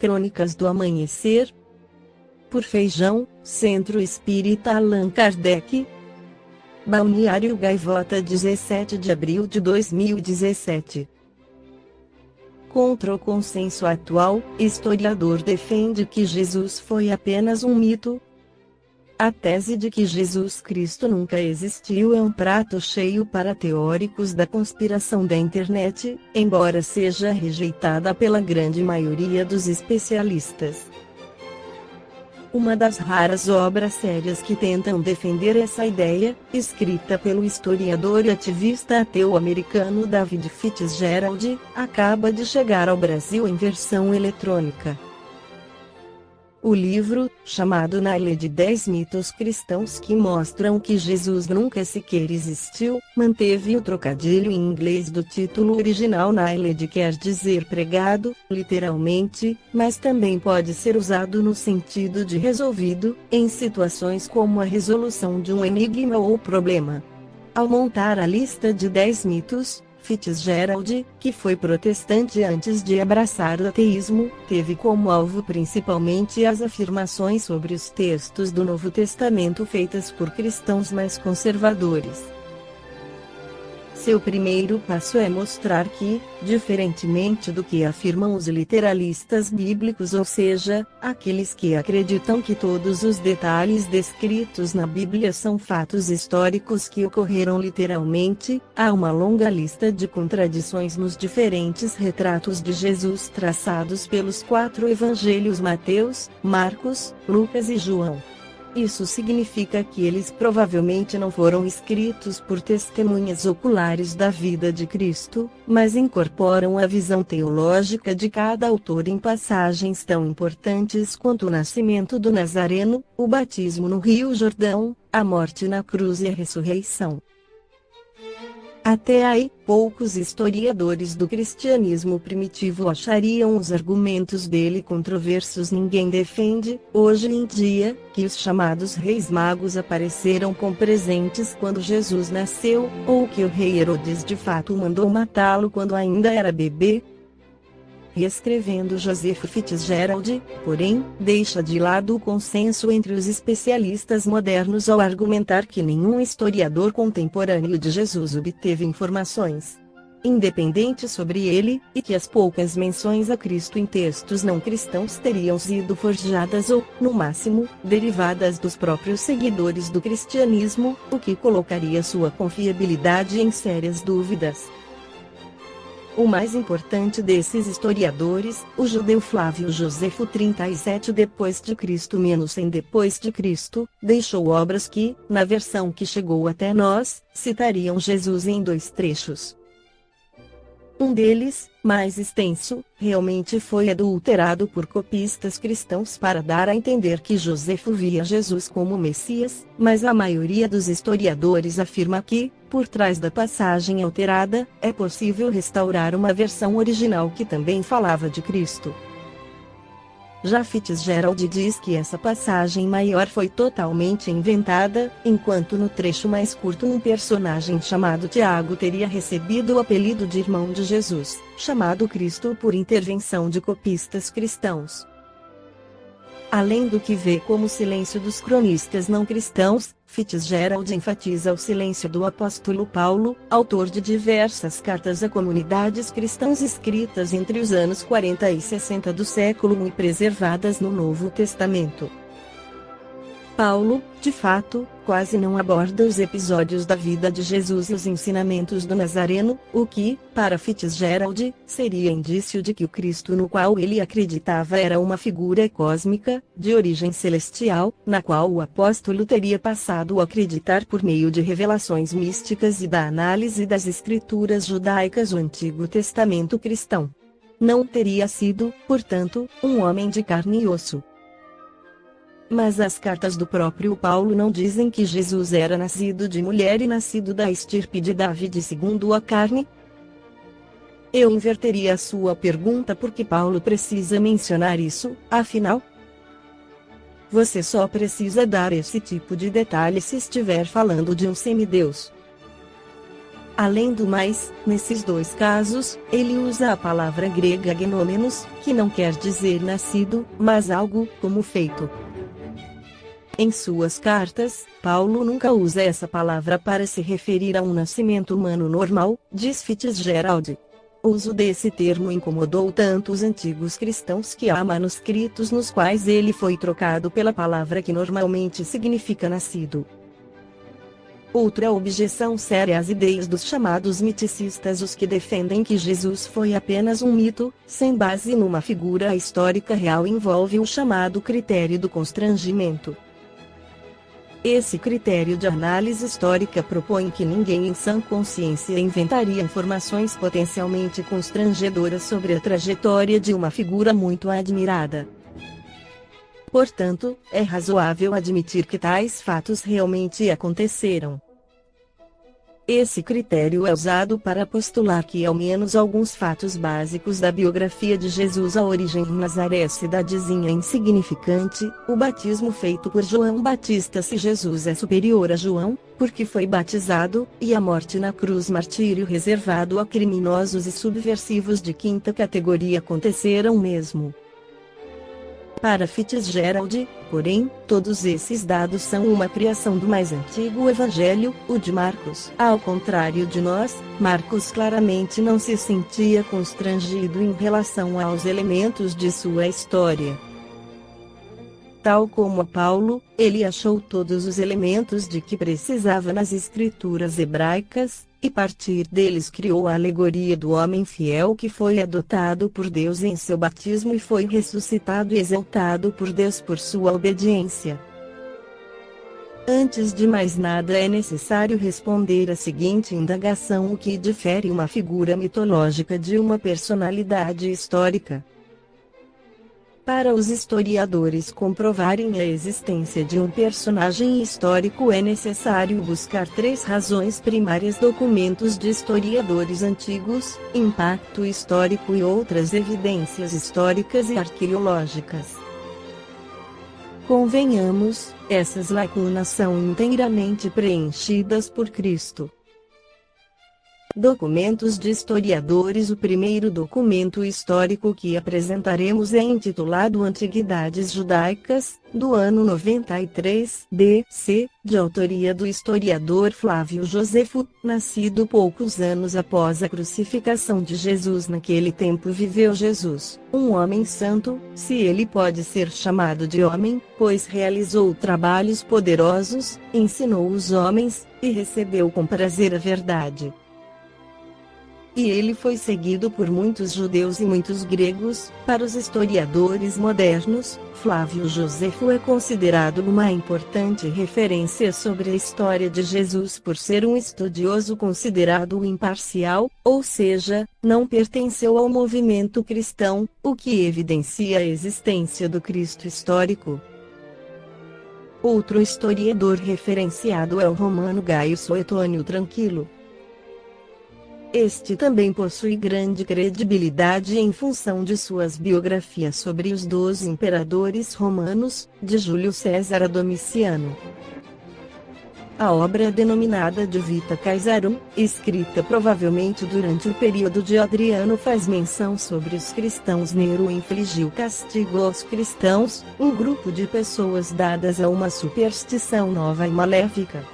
Crônicas do Amanhecer. Por Feijão, Centro Espírita Allan Kardec. Balneário Gaivota, 17 de abril de 2017. Contra o consenso atual, historiador defende que Jesus foi apenas um mito. A tese de que Jesus Cristo nunca existiu é um prato cheio para teóricos da conspiração da internet, embora seja rejeitada pela grande maioria dos especialistas. Uma das raras obras sérias que tentam defender essa ideia, escrita pelo historiador e ativista ateu americano David Fitzgerald, acaba de chegar ao Brasil em versão eletrônica. O livro, chamado Nálade 10 mitos cristãos que mostram que Jesus nunca sequer existiu, manteve o trocadilho em inglês do título original. Nálade quer dizer pregado, literalmente, mas também pode ser usado no sentido de resolvido, em situações como a resolução de um enigma ou problema. Ao montar a lista de 10 mitos, Fitzgerald, que foi protestante antes de abraçar o ateísmo, teve como alvo principalmente as afirmações sobre os textos do Novo Testamento feitas por cristãos mais conservadores. Seu primeiro passo é mostrar que, diferentemente do que afirmam os literalistas bíblicos, ou seja, aqueles que acreditam que todos os detalhes descritos na Bíblia são fatos históricos que ocorreram literalmente, há uma longa lista de contradições nos diferentes retratos de Jesus traçados pelos 4 evangelhos: Mateus, Marcos, Lucas e João. Isso significa que eles provavelmente não foram escritos por testemunhas oculares da vida de Cristo, mas incorporam a visão teológica de cada autor em passagens tão importantes quanto o nascimento do Nazareno, o batismo no Rio Jordão, a morte na cruz e a ressurreição. Até aí, poucos historiadores do cristianismo primitivo achariam os argumentos dele controversos. Ninguém defende, hoje em dia, que os chamados reis magos apareceram com presentes quando Jesus nasceu, ou que o rei Herodes de fato mandou matá-lo quando ainda era bebê. Reescrevendo Joseph Fitzgerald, porém, deixa de lado o consenso entre os especialistas modernos ao argumentar que nenhum historiador contemporâneo de Jesus obteve informações independentes sobre ele, e que as poucas menções a Cristo em textos não cristãos teriam sido forjadas ou, no máximo, derivadas dos próprios seguidores do cristianismo, o que colocaria sua confiabilidade em sérias dúvidas. O mais importante desses historiadores, o judeu Flávio Josefo, 37 d.C. - 100 d.C., deixou obras que, na versão que chegou até nós, citariam Jesus em 2 trechos. Um deles, mais extenso, realmente foi adulterado por copistas cristãos para dar a entender que Josefo via Jesus como Messias, mas a maioria dos historiadores afirma que, por trás da passagem alterada, é possível restaurar uma versão original que também falava de Cristo. Já Fitzgerald diz que essa passagem maior foi totalmente inventada, enquanto no trecho mais curto um personagem chamado Tiago teria recebido o apelido de irmão de Jesus, chamado Cristo por intervenção de copistas cristãos. Além do que vê como silêncio dos cronistas não cristãos, Fitzgerald enfatiza o silêncio do apóstolo Paulo, autor de diversas cartas a comunidades cristãs escritas entre os anos 40 e 60 do século I e preservadas no Novo Testamento. Paulo, de fato, quase não aborda os episódios da vida de Jesus e os ensinamentos do Nazareno, o que, para Fitzgerald, seria indício de que o Cristo no qual ele acreditava era uma figura cósmica, de origem celestial, na qual o apóstolo teria passado a acreditar por meio de revelações místicas e da análise das escrituras judaicas do Antigo Testamento cristão. Não teria sido, portanto, um homem de carne e osso. Mas as cartas do próprio Paulo não dizem que Jesus era nascido de mulher e nascido da estirpe de Davi segundo a carne? Eu inverteria a sua pergunta porque Paulo precisa mencionar isso, afinal? Você só precisa dar esse tipo de detalhe se estiver falando de um semideus. Além do mais, nesses dois casos, ele usa a palavra grega gnômenos, que não quer dizer nascido, mas algo como feito. Em suas cartas, Paulo nunca usa essa palavra para se referir a um nascimento humano normal, diz Fitzgerald. O uso desse termo incomodou tanto os antigos cristãos que há manuscritos nos quais ele foi trocado pela palavra que normalmente significa nascido. Outra objeção séria às ideias dos chamados miticistas, os que defendem que Jesus foi apenas um mito, sem base numa figura histórica real, envolve o chamado critério do constrangimento. Esse critério de análise histórica propõe que ninguém em sã consciência inventaria informações potencialmente constrangedoras sobre a trajetória de uma figura muito admirada. Portanto, é razoável admitir que tais fatos realmente aconteceram. Esse critério é usado para postular que ao menos alguns fatos básicos da biografia de Jesus, a origem em Nazaré, cidadezinha insignificante, o batismo feito por João Batista se Jesus é superior a João, porque foi batizado, e a morte na cruz, martírio reservado a criminosos e subversivos de quinta categoria, aconteceram mesmo. Para Fitzgerald, porém, todos esses dados são uma criação do mais antigo evangelho, o de Marcos. Ao contrário de nós, Marcos claramente não se sentia constrangido em relação aos elementos de sua história. Tal como Paulo, ele achou todos os elementos de que precisava nas escrituras hebraicas, e a partir deles criou a alegoria do homem fiel que foi adotado por Deus em seu batismo e foi ressuscitado e exaltado por Deus por sua obediência. Antes de mais nada, é necessário responder a seguinte indagação: o que difere uma figura mitológica de uma personalidade histórica? Para os historiadores comprovarem a existência de um personagem histórico, é necessário buscar três razões primárias: documentos de historiadores antigos, impacto histórico e outras evidências históricas e arqueológicas. Convenhamos, essas lacunas são inteiramente preenchidas por Cristo. Documentos de historiadores. O primeiro documento histórico que apresentaremos é intitulado Antiguidades Judaicas, do ano 93 D.C., de autoria do historiador Flávio Josefo, nascido poucos anos após a crucificação de Jesus. Naquele tempo viveu Jesus, um homem santo, se ele pode ser chamado de homem, pois realizou trabalhos poderosos, ensinou os homens, e recebeu com prazer a verdade. E ele foi seguido por muitos judeus e muitos gregos. Para os historiadores modernos, Flávio Josefo é considerado uma importante referência sobre a história de Jesus por ser um estudioso considerado imparcial, ou seja, não pertenceu ao movimento cristão, o que evidencia a existência do Cristo histórico. Outro historiador referenciado é o romano Gaio Suetônio Tranquilo. Este também possui grande credibilidade em função de suas biografias sobre os 12 imperadores romanos, de Júlio César a Domiciano. A obra denominada De Vita Caesarum, escrita provavelmente durante o período de Adriano, faz menção sobre os cristãos. Nero infligiu castigo aos cristãos, um grupo de pessoas dadas a uma superstição nova e maléfica.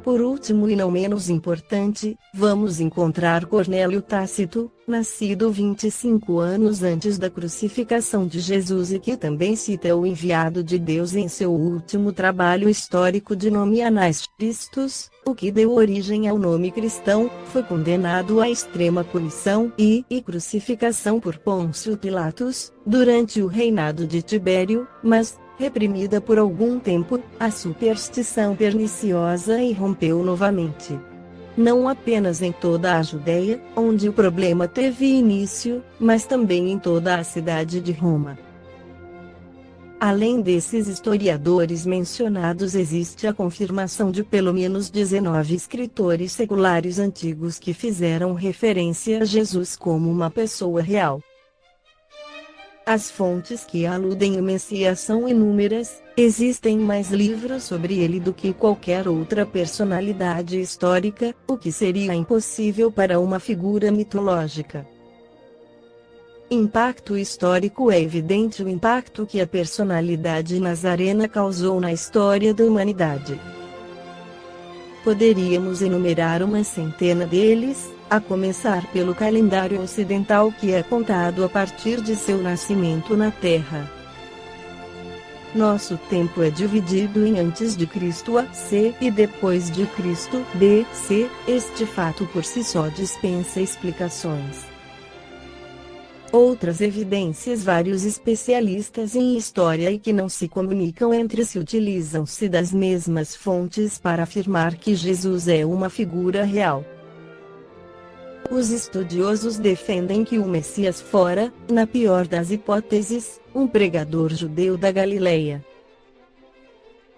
Por último e não menos importante, vamos encontrar Cornélio Tácito, nascido 25 anos antes da crucificação de Jesus e que também cita o enviado de Deus em seu último trabalho histórico de nome Anais Christus, o que deu origem ao nome cristão. Foi condenado à extrema punição e crucificação por Pôncio Pilatos, durante o reinado de Tibério, mas, reprimida por algum tempo, a superstição perniciosa irrompeu novamente. Não apenas em toda a Judéia, onde o problema teve início, mas também em toda a cidade de Roma. Além desses historiadores mencionados, existe a confirmação de pelo menos 19 escritores seculares antigos que fizeram referência a Jesus como uma pessoa real. As fontes que aludem ao Messias são inúmeras, existem mais livros sobre ele do que qualquer outra personalidade histórica, o que seria impossível para uma figura mitológica. Impacto histórico: é evidente o impacto que a personalidade nazarena causou na história da humanidade. Poderíamos enumerar uma centena deles, a começar pelo calendário ocidental, que é contado a partir de seu nascimento na Terra. Nosso tempo é dividido em antes de Cristo AC e depois de Cristo BC. Este fato por si só dispensa explicações. Outras evidências: vários especialistas em história e que não se comunicam entre si utilizam-se das mesmas fontes para afirmar que Jesus é uma figura real. Os estudiosos defendem que o Messias fora, na pior das hipóteses, um pregador judeu da Galileia.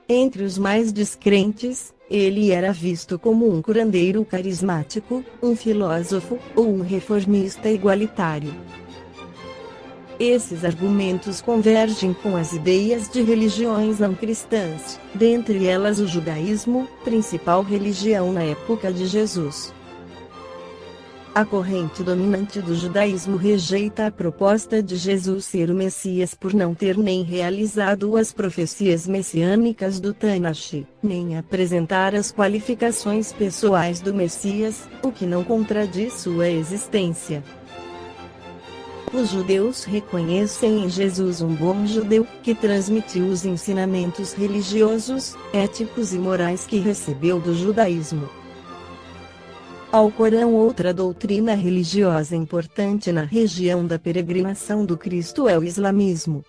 Entre os mais descrentes, ele era visto como um curandeiro carismático, um filósofo, ou um reformista igualitário. Esses argumentos convergem com as ideias de religiões não cristãs, dentre elas o judaísmo, principal religião na época de Jesus. A corrente dominante do judaísmo rejeita a proposta de Jesus ser o Messias por não ter nem realizado as profecias messiânicas do Tanakh, nem apresentar as qualificações pessoais do Messias, o que não contradiz sua existência. Os judeus reconhecem em Jesus um bom judeu, que transmitiu os ensinamentos religiosos, éticos e morais que recebeu do judaísmo. Alcorão: outra doutrina religiosa importante na região da peregrinação do Cristo é o islamismo.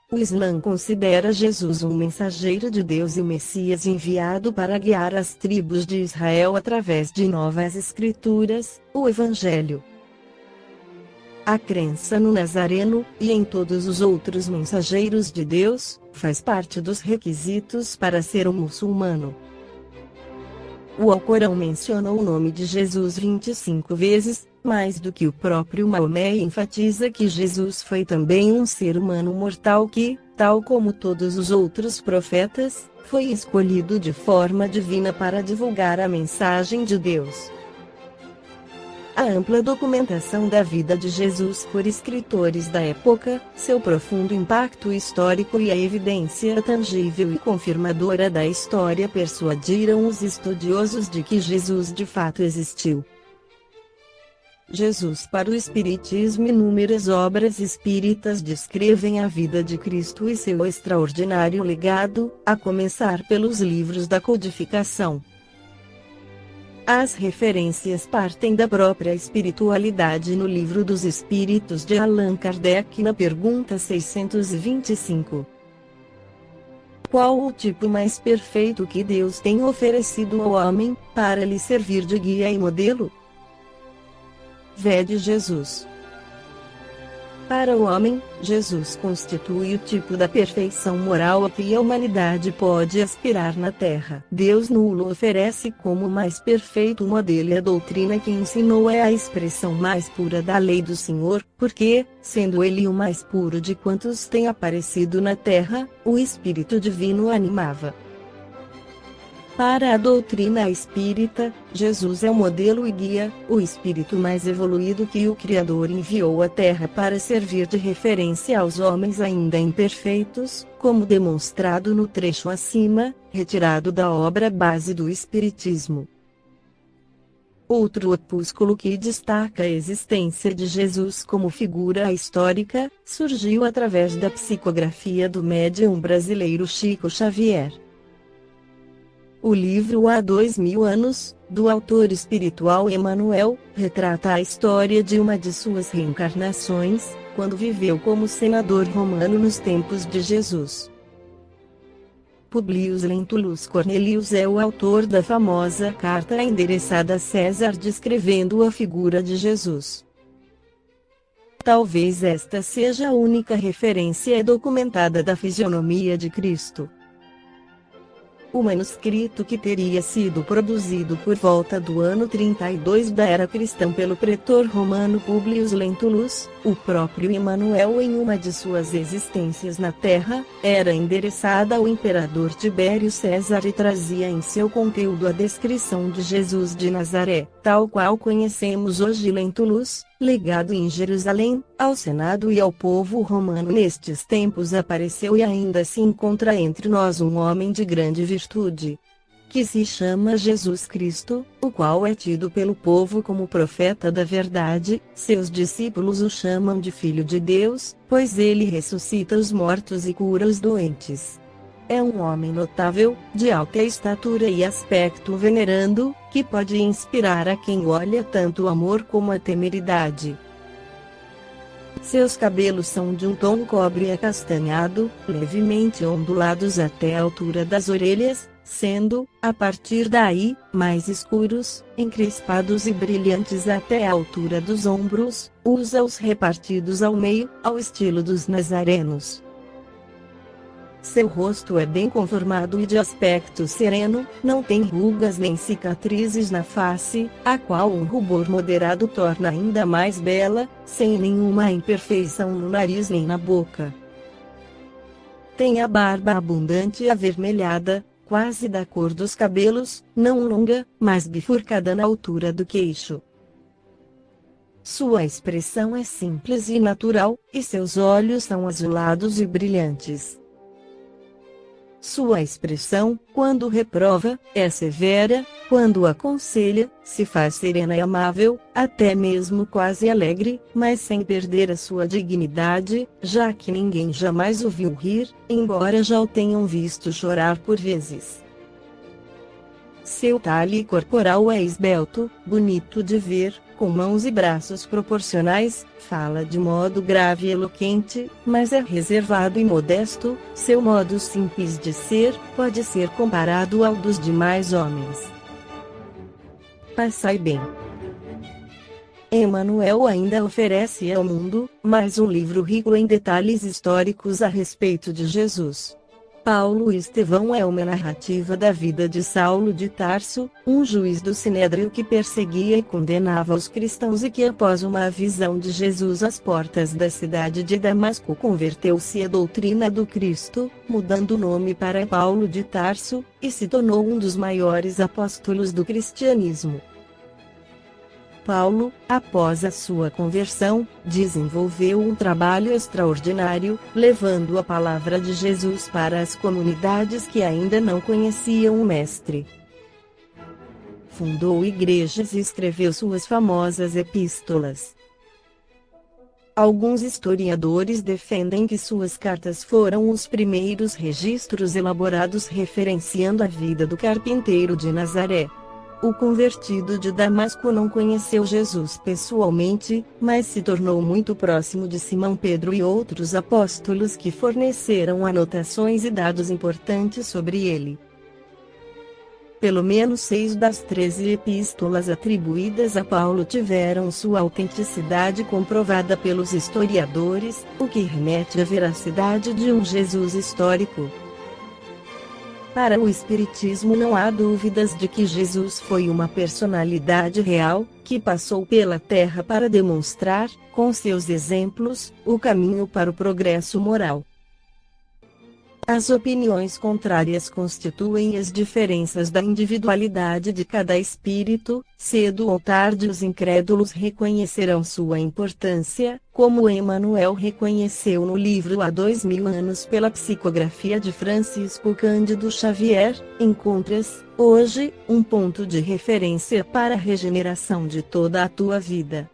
O Islã considera Jesus um mensageiro de Deus e o Messias enviado para guiar as tribos de Israel através de novas escrituras, o Evangelho. A crença no Nazareno, e em todos os outros mensageiros de Deus, faz parte dos requisitos para ser um muçulmano. O Alcorão menciona o nome de Jesus 25 vezes, mais do que o próprio Maomé, e enfatiza que Jesus foi também um ser humano mortal que, tal como todos os outros profetas, foi escolhido de forma divina para divulgar a mensagem de Deus. A ampla documentação da vida de Jesus por escritores da época, seu profundo impacto histórico e a evidência tangível e confirmadora da história persuadiram os estudiosos de que Jesus de fato existiu. Jesus para o Espiritismo: inúmeras obras espíritas descrevem a vida de Cristo e seu extraordinário legado, a começar pelos livros da codificação. As referências partem da própria espiritualidade no Livro dos Espíritos de Allan Kardec, na pergunta 625. Qual o tipo mais perfeito que Deus tem oferecido ao homem, para lhe servir de guia e modelo? Vede Jesus. Para o homem, Jesus constitui o tipo da perfeição moral a que a humanidade pode aspirar na Terra. Deus nulo oferece como o mais perfeito modelo, e a doutrina que ensinou é a expressão mais pura da lei do Senhor, porque, sendo ele o mais puro de quantos têm aparecido na Terra, o Espírito Divino animava. Para a doutrina espírita, Jesus é o modelo e guia, o espírito mais evoluído que o Criador enviou à Terra para servir de referência aos homens ainda imperfeitos, como demonstrado no trecho acima, retirado da obra base do Espiritismo. Outro opúsculo que destaca a existência de Jesus como figura histórica, surgiu através da psicografia do médium brasileiro Chico Xavier. O livro Há 2000 anos, do autor espiritual Emmanuel, retrata a história de uma de suas reencarnações, quando viveu como senador romano nos tempos de Jesus. Publio Lentulus Cornelius é o autor da famosa carta endereçada a César descrevendo a figura de Jesus. Talvez esta seja a única referência documentada da fisionomia de Cristo. O manuscrito, que teria sido produzido por volta do ano 32 da era cristã pelo pretor romano Publio Lentulus, o próprio Emanuel, em uma de suas existências na Terra, era endereçada ao imperador Tibério César e trazia em seu conteúdo a descrição de Jesus de Nazaré, tal qual conhecemos hoje. Lentulus, legado em Jerusalém, ao Senado e ao povo romano nestes tempos, apareceu e ainda se encontra entre nós um homem de grande virtude, que se chama Jesus Cristo, o qual é tido pelo povo como profeta da verdade. Seus discípulos o chamam de Filho de Deus, pois ele ressuscita os mortos e cura os doentes. É um homem notável, de alta estatura e aspecto venerando, que pode inspirar a quem olha tanto o amor como a temeridade. Seus cabelos são de um tom cobre acastanhado, levemente ondulados até a altura das orelhas, sendo, a partir daí, mais escuros, encrespados e brilhantes até a altura dos ombros. Usa-os repartidos ao meio, ao estilo dos nazarenos. Seu rosto é bem conformado e de aspecto sereno, não tem rugas nem cicatrizes na face, a qual um rubor moderado torna ainda mais bela, sem nenhuma imperfeição no nariz nem na boca. Tem a barba abundante e avermelhada, quase da cor dos cabelos, não longa, mas bifurcada na altura do queixo. Sua expressão é simples e natural, e seus olhos são azulados e brilhantes. Sua expressão, quando reprova, é severa, quando aconselha, se faz serena e amável, até mesmo quase alegre, mas sem perder a sua dignidade, já que ninguém jamais o viu rir, embora já o tenham visto chorar por vezes. Seu talhe corporal é esbelto, bonito de ver, com mãos e braços proporcionais, fala de modo grave e eloquente, mas é reservado e modesto. Seu modo simples de ser pode ser comparado ao dos demais homens. Passai bem. Emanuel ainda oferece ao mundo mais um livro rico em detalhes históricos a respeito de Jesus. Paulo e Estevão é uma narrativa da vida de Saulo de Tarso, um juiz do Sinédrio que perseguia e condenava os cristãos e que, após uma visão de Jesus às portas da cidade de Damasco, converteu-se à doutrina do Cristo, mudando o nome para Paulo de Tarso, e se tornou um dos maiores apóstolos do cristianismo. Paulo, após a sua conversão, desenvolveu um trabalho extraordinário, levando a palavra de Jesus para as comunidades que ainda não conheciam o Mestre. Fundou igrejas e escreveu suas famosas epístolas. Alguns historiadores defendem que suas cartas foram os primeiros registros elaborados referenciando a vida do carpinteiro de Nazaré. O convertido de Damasco não conheceu Jesus pessoalmente, mas se tornou muito próximo de Simão Pedro e outros apóstolos que forneceram anotações e dados importantes sobre ele. Pelo menos 6 das 13 epístolas atribuídas a Paulo tiveram sua autenticidade comprovada pelos historiadores, o que remete à veracidade de um Jesus histórico. Para o Espiritismo não há dúvidas de que Jesus foi uma personalidade real, que passou pela Terra para demonstrar, com seus exemplos, o caminho para o progresso moral. As opiniões contrárias constituem as diferenças da individualidade de cada espírito. Cedo ou tarde os incrédulos reconhecerão sua importância, como Emanuel reconheceu no livro Há 2000 anos pela psicografia de Francisco Cândido Xavier. Encontras, hoje, um ponto de referência para a regeneração de toda a tua vida.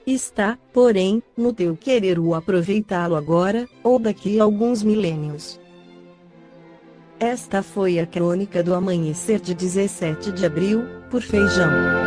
Está, porém, no teu querer o aproveitá-lo agora, ou daqui a alguns milênios. Esta foi a crônica do amanhecer de 17 de abril, por Feijão.